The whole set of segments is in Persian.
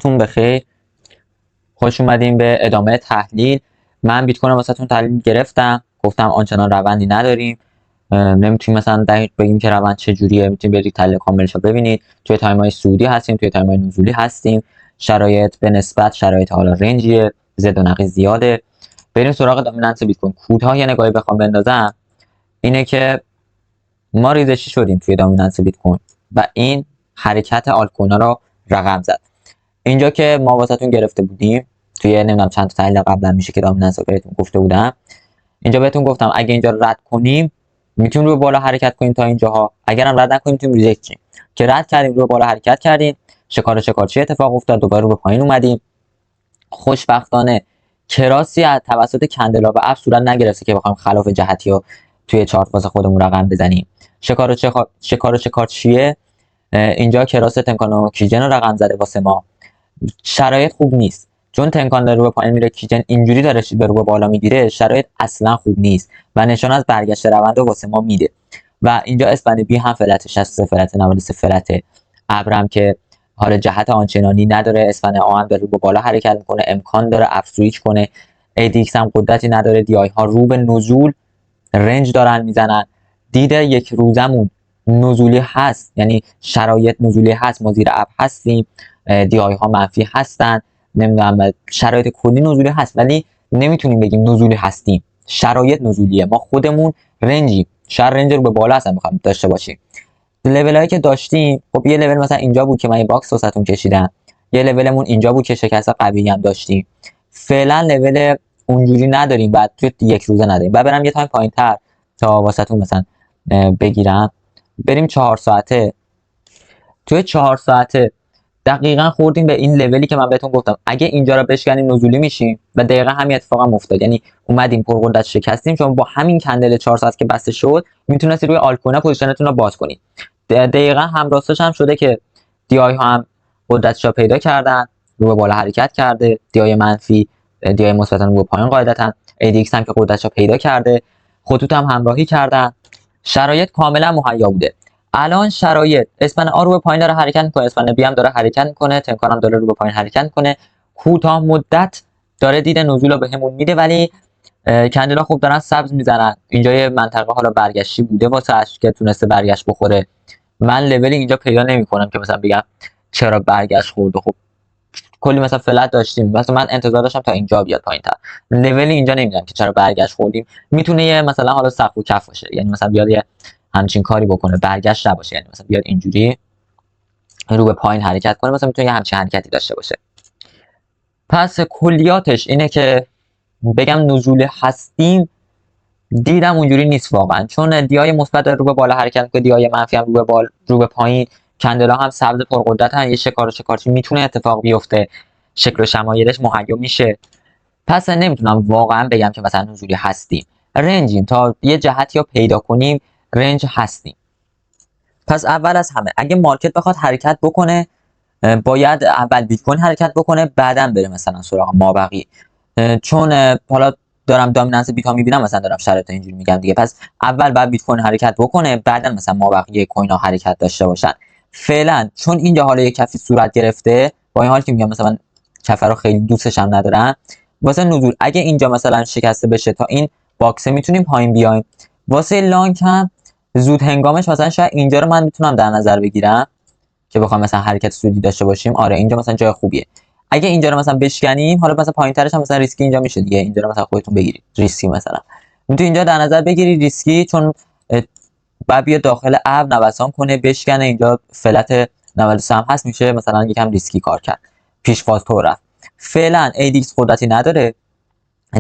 تون بخیر. خوش اومدیم به ادامه تحلیل. من بیت کوین رو واسهتون تحلیل گرفتم، گفتم آنچنان روندی نداریم، نمیتونیم مثلا دقیق بگیم که روند چه جوریه. میتونید برید تحلیل کاملش رو ببینید. توی تایم‌های صعودی هستیم، توی تایم‌های نزولی هستیم. شرایط به نسبت شرایط حالا رنجیه، زد و نقیض زیاده. بریم سراغ دامیننس بیت کوین. کوتاه یه نگاهی بخوام بندازم، اینه که ما ریزشی شدیم توی دامیننس بیت کوین و این حرکت آلت کوینا رو رقم زد. اینجا که ما واسهتون گرفته بودیم توی نمیدونم چند تا تحلیل قبلا میشه که دامیننس رو بهتون گفته بودم. اینجا بهتون گفتم اگه اینجا رو رد کنیم میتونیم رو بالا حرکت کنیم تا اینجاها، اگر هم رد نکنیم میتونیم ریجکت کنیم. که رد کردیم رو بالا حرکت کردیم، شکارچی اتفاق افتاد، دوباره رو به پایین اومدیم. خوشبختانه کراسی از توسط کندلا و اپ صورت نگرفته که بخوایم خلاف جهتی رو توی چارت واسه خودمون رقم بزنیم. شکارچیه اینجا کراس تنکانو کیجن رو رقم زده واسه ما. شرایط خوب نیست، چون تنکان داره رو به پایین میره، کیجن اینجوری داره به رو به بالا میگیره. شرایط اصلا خوب نیست و نشان از برگشت روند رو واسه ما میده. و اینجا اسپند بی هم فلت 60 فلت 93 فلت. ابرم که حالا جهت آنچنانی نداره. اسپند آ هم رو به بالا حرکت میکنه، امکان داره اپ سویچ کنه. ADX هم قدرتی نداره. دی آی ها رو به نزول رنج دارن میزنن. دید یک روزمون نزولی هست، یعنی شرایط نزولی هست، ما زیر اپ هستیم، دی آی ها منفی هستن، نمیدونم شرایط کلی نزولی هست، ولی نمیتونیم بگیم نزولی هستیم. شرایط نزولیه، ما خودمون رنجیم، رنج رو به بالا اصلا میخوایم داشته باشیم. لول هایی که داشتیم، خب یه لول مثلا اینجا بود که من یه باکس واسهتون کشیدم، یه لولمون اینجا بود که شکست قوی هم داشتیم. فعلا لول اونجوری نداریم، بعد توی یک روزه نداریم. بعد برم یه تایم پایینتر تا واسهتون مثلا بگیرم. بریم 4 ساعته. توی 4 ساعته دقیقا خوردیم به این لولی که من بهتون گفتم اگه اینجا رو بشکنیم نزولی میشیم و دقیقا همین اتفاق هم افتاد. یعنی اومدیم پرقدرت شکستیم، چون با همین کندل 4 ساعت که بسته شد میتونستید روی آلت کوین پوزیشنتون رو باز کنید. دقیقا همراستش هم شده که دی آی ها هم قدرتش رو پیدا کردن، رو به بالا حرکت کرده. دی آی منفی، دی آی مثبت رو به پایین قاعدتا. ADX هم که قدرتش رو پیدا کرده، خطوط هم همراهی کردن. شرایط کاملا مهیا بوده. الان شرایط اسپن آ رو به پایین داره حرکت میکنه، اسپن بی هم داره حرکت میکنه، تنکان هم داره رو به پایین حرکت میکنه. کوتاه مدت داره دید نزول رو بهمون میده، ولی کندلا خوب دارن سبز میزنن. اینجا یه منطقه حالا برگشتی بوده واسش که تونسته برگشت بخوره. من لولی اینجا پیدا نمیکنم که مثلا بگم چرا برگشت خورد. خب کلی مثلا فلت داشتیم، مثلا من انتظار داشتم تا اینجا بیاد پایینتر. لولی اینجا نمیدونم که چرا برگشت خوردیم. میتونه یه مثلا حالا سقف و کف باشه، یعنی مثلا بیاد یه همچین کاری بکنه، برگشت نباشه، یعنی مثلا بیاد اینجوری رو به پایین حرکت کنه، مثلا میتونه یه همچین حرکتی داشته باشه. پس کلیاتش اینه که بگم نزول هستیم، دیدم اونجوری نیست واقعا، چون دیای مثبت رو به بالا حرکت میکنه، دیای منفی هم رو به پایین. کندلا هم سبز پرقدرتن، یه شکارچی میتونه اتفاق بیفته، شکل و شمایلش مهیا میشه. پس نمیتونم واقعا بگم که مثلا نزولی هستیم. رنجیم، تا یه جهتی رو پیدا کنیم رنج هستیم. پس اول از همه اگه مارکت بخواد حرکت بکنه، باید اول بیت کوین حرکت بکنه، بعداً بره مثلا سراغ مابقی. چون حالا دارم دامیننس بیت ها میبینم، مثلا دارم شرایط اینجوری میگم دیگه. پس اول بعد بیت کوین حرکت بکنه، بعداً مثلا مابقی کوین ها حرکت داشته باشن. فعلا چون اینجا حالا یک کفی صورت گرفته، با این حال که میگم مثلا کفر رو خیلی دوستش هم ندارم، واسه نزول اگه اینجا مثلا شکسته بشه تا این باکسه میتونیم پایین بیایم. واسه لانگ هم زود هنگامش مثلا شاید اینجا رو من میتونم در نظر بگیرم که بخوام مثلا حرکت سودی داشته باشیم. آره اینجا مثلا جای خوبیه. اگه اینجا رو مثلا بشکنیم، حالا مثلا پایینترش هم مثلا ریسکی اینجا میشه دیگه، اینجا رو مثلا خودتون بگیرید ریسکی، مثلا میتونید اینجا در نظر بگیرید ریسکی، چون بعد بیاد داخل اب نوسان کنه بشکنه. اینجا فلت 93 هم هست، میشه مثلا یکم ریسکی کار کرد، پیش فاز تو رفت. فعلا ADX قدرتی نداره،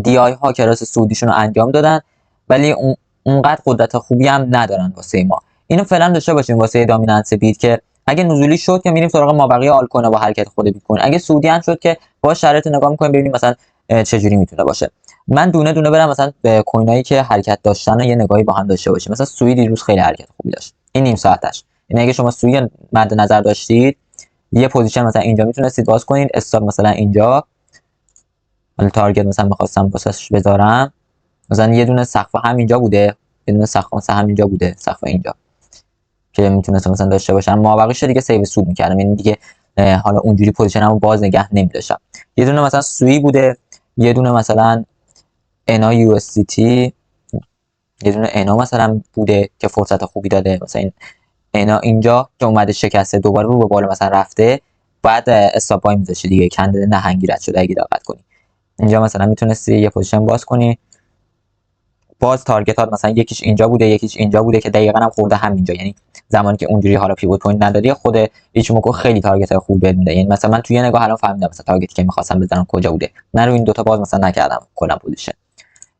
دی آی ها کراس سودیشون رو انجام دادن، ولی اونقدر قدرت خوبی هم ندارن واسه ما. اینو فعلا داشته باشیم واسه دامیننس بیت، که اگه نزولی شد که میریم سراغ مابقی آل کوین با حرکت خود بیت کوین. اگه سودی هم شد که با شرایط نگاه میکنیم ببینیم مثلا چه جوری میتونه باشه. من دونه دونه برم مثلا به کوینایی که حرکت داشتن و یه نگاهی با هم داشته باشیم. مثلا سوی دیروز خیلی حرکت خوبی داشت، این نیم ساعتش. این اگه شما سوی مد نظر داشتید، یه پوزیشن مثلا اینجا میتونستید باز کنید، استاپ مثلا اینجا. حالا تارگت مثلا می‌خواستم واسش بذارم، مثلا یه دونه سقف همینجا بوده، یه دونه سقف مثلا همینجا بوده، سقف اینجا که میتونست مثلا داشته باشم. مابقیش دیگه سیو سود می‌کردم، یعنی دیگه حالا اونجوری پوزیشنمو باز نگه نمی‌داشتم. یه دونه مثلا سوی بوده، یه دونه مثلا انا یو اس تی، یه دونه انا مثلا بوده که فرصت خوبی داده. مثلا این انا اینجا که اومده شکسته دوباره رو به بالا مثلا رفته، بعد استاپ پای میذاشی دیگه، کندل نهنگی رد شده اگه دقت کنی. اینجا مثلا میتونستی یه پوزیشن باز کنی، باز تارگتات مثلا یکیش اینجا بوده یکیش اینجا بوده که دقیقاً هم خورده همینجا. یعنی زمانی که اونجوری حالا پیوت پوینت نداری، خود ایچیموکو خیلی تارگت خوب بهت میده. یعنی مثلا من توی یه نگاه الان فهمیدم مثلا تارگتی که می‌خواستم بزنم کجا بوده. من رو این دوتا باز مثلا نکردم کلا پوزیشن.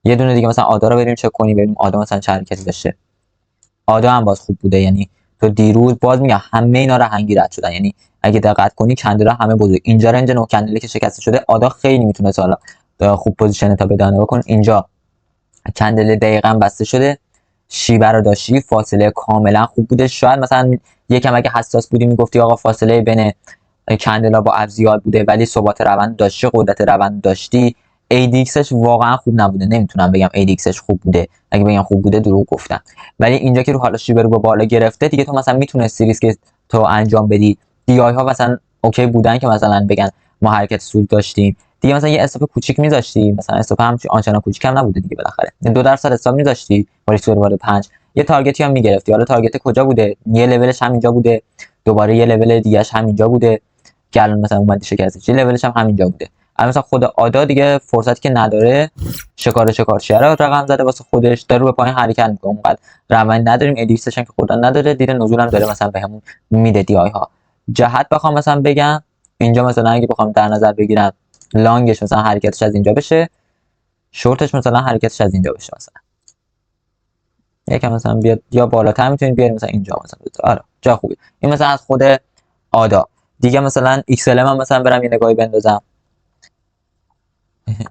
یه دونه دیگه مثلا آدا رو بریم چک کنیم ببینیم آدا مثلا چه حرکتی داشته. آدا هم باز خوب بوده، یعنی تو دیروز باز میگم همه اینا رهنگی رد شدن. یعنی اگه دقت کنی کندلا همه بزرگ، اینجا رنج نو کندلی که شکسته شده آدا خیلی میتونه حالا خوب پوزیشن تا بدانه بکن. اینجا کندل دقیقاً بسته شده، شیبه رو داشتی، فاصله کاملا خوب بوده. شاید مثلا یکم اگه حساس بودی میگفتی آقا فاصله بین کندلا با اف زیاد بوده ولی ثبات روند داشتی، قدرت روند داشتی. ADXش واقعا خوب نبوده، نمیتونم بگم ADXش خوب بوده، اگه بگم خوب بوده دروغ گفتم. ولی اینجا که رو حالا شیبه رو با بالا گرفته دیگه، تو مثلا میتونستی ریسک تو انجام بدی. دی آی ها مثلا اوکی بودن که مثلا بگن ما حرکت سود داشتیم دیگه، مثلا یه استاپ کوچیک میذاشتی، مثلا استاپ هم آنچنان کوچیک هم نبوده دیگه، بالاخره 2% استاپ میذاشتی با ریسک وارد 5، یه تارگتی هم میگرفتی. حالا تارگت کجا بوده؟ یه لولش هم اینجا بوده، دوباره یه لول دیگه‌اش هم اینجا بوده که الان مثلا اومدی شکستش، یه لولش هم همینجا بوده. الان مثلا خود آدا دیگه فرصتی که نداره، شکارچیه رو رقم زده واسه خودش، داره به پایین حرکت میکنه، اونقدر روند نداریم. ادیکسش هم که خدا نداره، دید نزول هم داره مثلا بهمون میده دی آی ها. جهت بخوام مثلا بگم اینجا مثلا اگه بخوام در نظر بگیرم لانگش مثلا حرکتش از اینجا بشه، شورتش مثلا حرکتش از اینجا بشه، مثلا یکم مثلا بیاد یا بالاتر میتونید بیاریم مثلا اینجا مثلا. آره جا خوبی. این مثلا از خود آدا. دیگه مثلا ایکس ال هم مثلا برم یه نگاهی بندازم.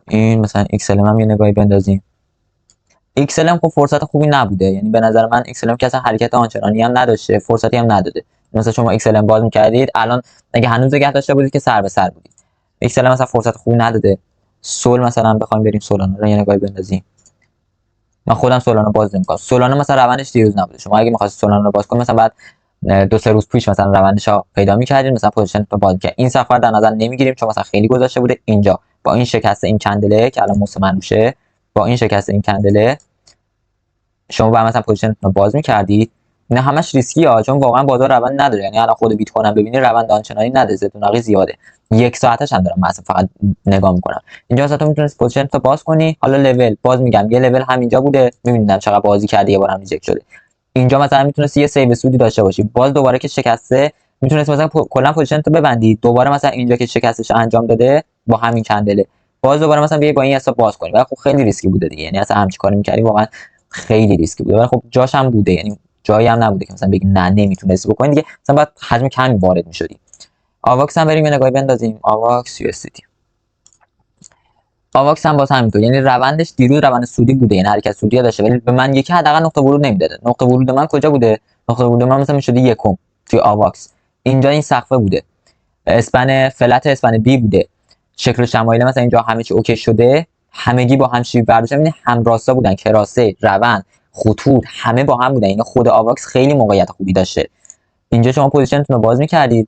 این مثلا ایکس ال هم یه نگاهی بندازیم. ایکس ال هم خب فرصت خوبی نبوده، یعنی به نظر من ایکس ال که اصلا حرکت آنچنانی هم نداشته، فرصتی هم نداده. مثلا شما ایکس ال باز می‌کردید الان اگه هنوز نگه داشته بودید که سر به سر بودید. ایکس ال مثلا فرصت خوبی نداده. سول مثلا بخوایم بریم سولانا رو یه نگاهی بندازیم. من خودم سولانا باز نمی‌کنم. سولانا مثلا روندش دیروز نبوده. شما اگه می‌خواستید سولانا رو باز کنید مثلا بعد 2-3 روز پیش مثلا روندش رو پیدا می‌کردید، مثلا پوزیشن رو باز کرد. این سفر در نظر نمی‌گیریم چون مثلا خیلی گذشته بوده. اینجا با این شکست این کندله که الان مستمر میشه، با این شکست این کندله شما بعد مثلا پوزیشن رو باز می‌کردید. اینا همش ریسکی ها، چون واقعا بازار روند نداره. یعنی الان خود بیت کوین هم ببینید روند آنچنانی نداره، زیادونقی زیاده. یک ساعتش هم دارم مثلا فقط نگاه می‌کنم. اینجا مثلا تو میتونید پوزیشن رو باز کنی. حالا لول باز میگم یه لول همینجا بوده، می‌بینیدم چقدر بازی کردی، یه بار هم ریجکت شده. اینجا مثلا میتونستی یه سیو سودی داشته باشی، باز دوباره که شکسته میتونستی مثلا کلا پوزیشن تو ببندی، دوباره مثلا اینجا که شکستش انجام داده با همین کندله باز دوباره مثلا بیای با این حساب باز کنی. ولی خب خیلی ریسکی بوده دیگه، یعنی اصلا همچین کاری می‌کردی واقعا خیلی ریسکی بوده. ولی خب جاش هم بوده، یعنی جایی هم نبوده که مثلا بگی نه نمیتونستی بکنی دیگه، مثلا باید حجم کمی وارد می‌شدی. آواکس هم بریم یه نگاهی بندازیم. آواکس یو اس تی. آواکس هم باز همینطور، یعنی روندش دیروز روند سودی بوده، یعنی حرکت سودی داشته ولی به من یکی حداقل نقطه ورود نمیداده. نقطه ورود من کجا بوده؟ نقطه ورود من مثلا میشده یکم توی آواکس. اینجا این سقفه بوده، اسپن فلت اسپن بی بوده، شکل شمایل مثلا اینجا همه چی اوکی شده، همگی با هم شیب برداشتن، یعنی همراستا بودن، کراسه روند خطوط همه با هم بودن. یعنی خود آواکس خیلی موقعیت خوبی داشته. اینجا شما پوزیشنتون رو باز می‌کردید،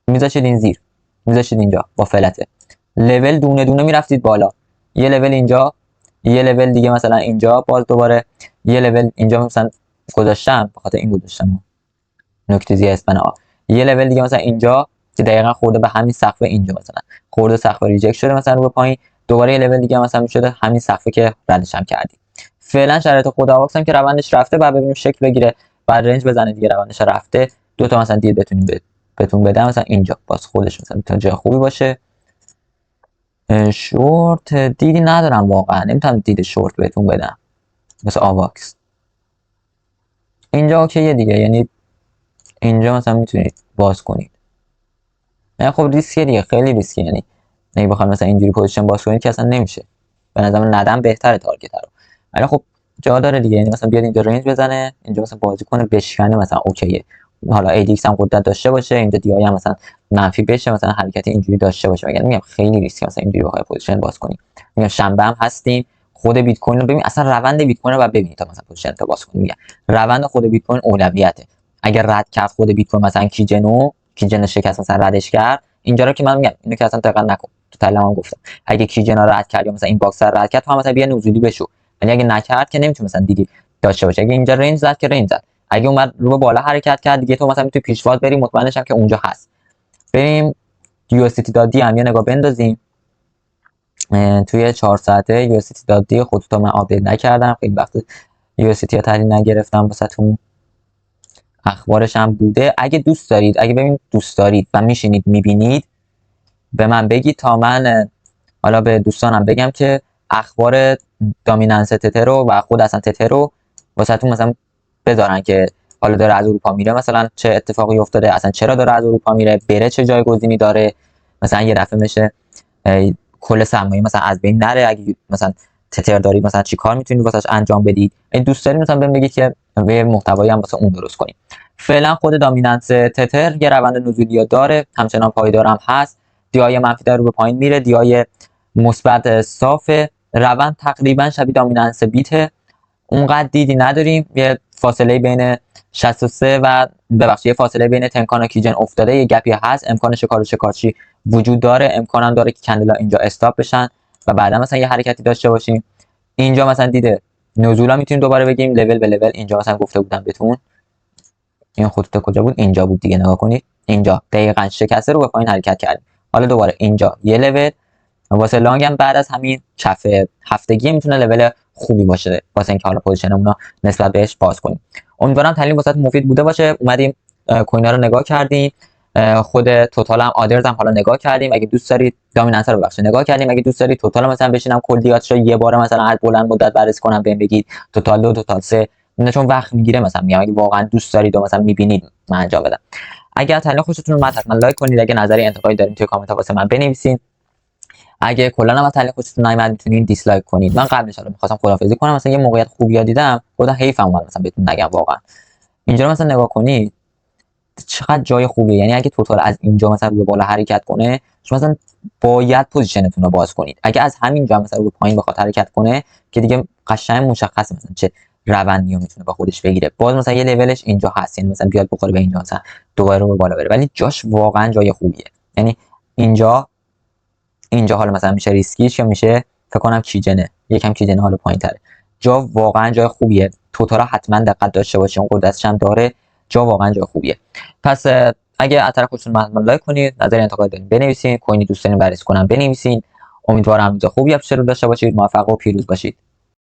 میذاشید این زیر، میذاشید اینجا با فلته، لول دونه دونه میرفتید بالا. یه لول اینجا، یه لول دیگه مثلا اینجا، باز دوباره یه لول اینجا مثلا گذاشتم، به خاطر این گذاشتم نکته زی اسپن آ. یه لول دیگه مثلا اینجا که دقیقاً خورده به همین سقف اینجا، مثلا خورده سقف ریجکت شده مثلا رو به پایین، دوباره یه لول دیگه مثلا میشده همین سقفی که ردش هم کردیم. فعلا شرایط خود آواکس هم که روندش رفته، بعد ببینیم شکل بگیره، بعد رنج بزنه دیگه، روندش رفته. دو تا مثلا دید بتونیم بهتون بدم، مثلا اینجا باز خودش مثلا تا جای خوبی باشه. شورت دیدی ندارم واقعا، نمیتونم دید شورت بهتون بدم مثل آواکس. اینجا اوکیه دیگه، یعنی اینجا مثلا میتونید باز کنید. نه خب ریسکیه دیگه، خیلی ریسکیه. یعنی اگه بخوام مثلا اینجوری پوزیشن باز کنید که اصلا نمیشه. به نظر من ندم بهتره تارگت رو. ولی خب جا داره دیگه، یعنی مثلا بیاد اینجا رنج بزنه، اینجا مثلا بازی کنه بشکنه، مثلا اوکیه. حالا ایدیکس هم قدرت داشته باشه، اینجا دی آی هم مثلا منفی بشه، مثلا حرکت اینجوری داشته باشه. مگر میگم خیلی ریسکی مثلا اینجوری بخوای پوزیشن باز کنی. میگم شنبه هم هستیم، خود بیت کوین رو ببین، اصلا روند بیت کوین رو بعد ببینید تا مثلا پوزیشن تا باز کنی. میگم روند خود بیت کوین اولویته. اگر رد کرد خود بیت کوین مثلا کیجنو کیجن شکست مثلا ردش کرد، اینجا رو که من میگم اینو که اصلا دقت نکن، تو تحلیلم هم گفتم اگه کیجن رو رد کرد یا مثلا این باکس رو رد کرد تو هم مثلا بیا نزولی بشو، ولی اگه نکرد که نمیتونه مثلا دیدی داشته باشه. اگه اینجا رنج زد که رنج زد، اگه اومد رو به بالا حرکت کرد دیگه تو مثلا میتونی پیشواز بری، مطمئن شم که اونجا هست. بریم USDT هم یه نگاه بندازیم. توی 4 ساعته USDT خودت من آپدیت نکردم، خیلی وقت USDT رو تحلیل نگرفتم واسهتون، اخبارش هم بوده. اگه دوست دارید، اگه ببین دوست دارید و میشینید میبینید به من بگید تا من حالا به دوستانم بگم که اخبار دامیننس تتر رو و خود اصلا تتر رو واسهتون مثلا بذارن که حالا داره از اروپا میره، مثلا چه اتفاقی افتاده، اصلا چرا داره از اروپا میره، بره چه جایگزینی داره، مثلا یه دفعه میشه کل سرمایه مثلا از بین نره، اگه مثلا تتر دارید مثلا چی کار میتونید واسش انجام بدید. این دوست دارید مثلا بهم بگید که یه محتوایی هم واسه اون درست کنیم. فعلا خود دامیننس تتر یه روند نزولی داره، همچنان پایدار هم هست، دیای منفی داره به پایین میره، دیای مثبت صاف، روند تقریبا شبیه دامیننس بیت، اونقدر دیدی نداریم، یه فاصله بین 63 و ببخشید یه فاصله بین تنکان و کیجن افتاده، یه گپی هست، امکان شکار و شکارچی وجود داره، امکانم داره که کندلا اینجا استاپ بشن و بعدا مثلا یه حرکتی داشته باشیم. اینجا مثلا دیده نزولا میتونیم دوباره بگیم لول به لول، اینجا مثلا گفته بودم بهتون این خطوط کجا بود، اینجا بود دیگه، نگاه کنید اینجا دقیقاً شکسته رو به پایین حرکت کردیم. حالا دوباره اینجا یه لول، واسه لانگ هم بعد از همین چف هفتگی میتونه لول خوبی باشه واسه اینکه حالا پوزیشنمون رو نسبت بهش باز کنیم. امیدوارم تحلیل واسه مفید بوده باشه. اومدیم کوینا رو نگاه کردیم، خود توتال هم آدرز هم حالا نگاه کردیم، اگه دوست دارید دامیننس رو ببخشید نگاه کردیم، اگه دوست دارید توتال مثلا بشینم کلیاتش رو یه بار مثلا از بلند مدت بررسی کنم بهم بگید، توتال 2 توتال 3، چون وقت میگیره مثلا میگم اگه واقعا دوست دارید و مثلا میبینید من انجام بدم. اگه تحلیل خوشتون اومد حتما لایک کنید، اگه نظری انتقادی دارید توی کامنت ها واسه من بنویسید، اگه کلا هم از تحلیل خوشتون نیومد میتونید دیسلایک کنید. من قبلش حالا می‌خواستم خداحافظی کنم، مثلا یه موقعیت خوبی دیدم گفتم حیفم اومد مثلا بهتون نگم، واقعا اینجا مثلا نگاه کنید چقدر جای خوبیه، یعنی اگه توتال از اینجا مثلا رو به بالا حرکت کنه شما مثلا باید پوزیشنتون رو باز کنید، اگه از همینجا مثلا رو به پایین بخواد حرکت کنه که دیگه قشنگ مشخصه مثلا چه روندی رو میتونه با خودش بگیره. باز مثلا یه لولش اینجا هست، یعنی مثلا بیاد بخوره به اینجا مثلا دوباره رو به بالا بره، ولی جاش واقعا جای خوبیه. یعنی اینجا حالا مثلا میشه ریسکیش یا میشه فکر کنم کیجنه، یکم کیجنه حالا پایین‌تره، جا واقعا جای خوبیه، توتالا حتما دقت داشته باشید، اون قدرتش هم داره، جا واقعا جای خوبیه. پس اگه از طرف خودتون من لایک کنید، نظر انتقاد دارین بنویسید، کوینی دوست دارین بررسی کنم بنویسید. امیدوارم روز خوبی پیش رو داشته باشید، موفق و پیروز باشید.